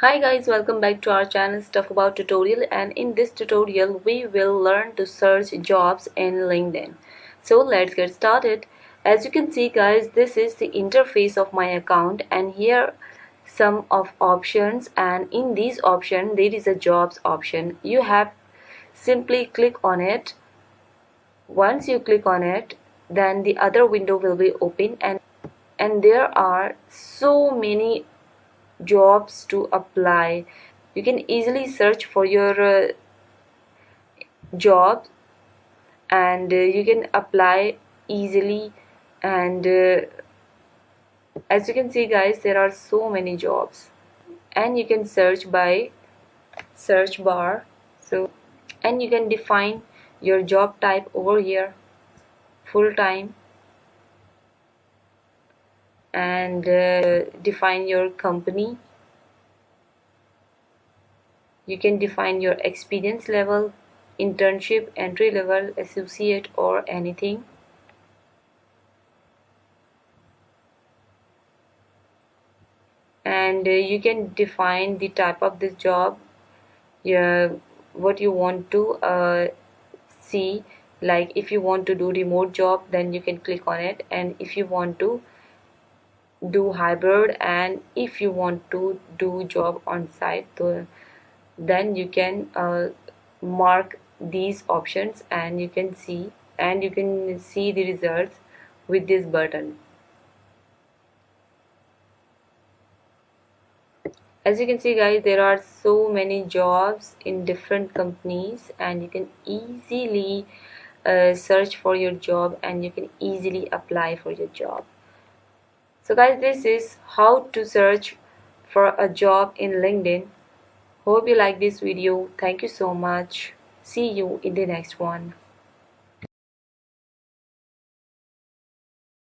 Hi guys, welcome back to our channel Stuff About Tutorial, and in this tutorial we will learn to search jobs in LinkedIn. So let's get started. As you can see guys, this is the interface of my account, and here some of options, and in these options there is a jobs option. You have simply click on it. Once you click on it, then the other window will be open, and there are so many jobs to apply. You can easily search for your job, and you can apply easily. And as you can see guys, there are so many jobs, and you can search by search bar. And you can define your job type over here: full time, and define your company. You can define your experience level: internship, entry level, associate, or anything. And you can define the type of this job, yeah, what you want to see. Like if you want to do remote job, then you can click on it, and if you want to do hybrid, and if you want to do job on site, so then you can mark these options, and you can see the results with this button. As you can see guys, there are so many jobs in different companies, and you can easily search for your job, and you can easily apply for your job. So guys, this is how to search for a job in LinkedIn. Hope you like this video. Thank you so much. See you in the next one.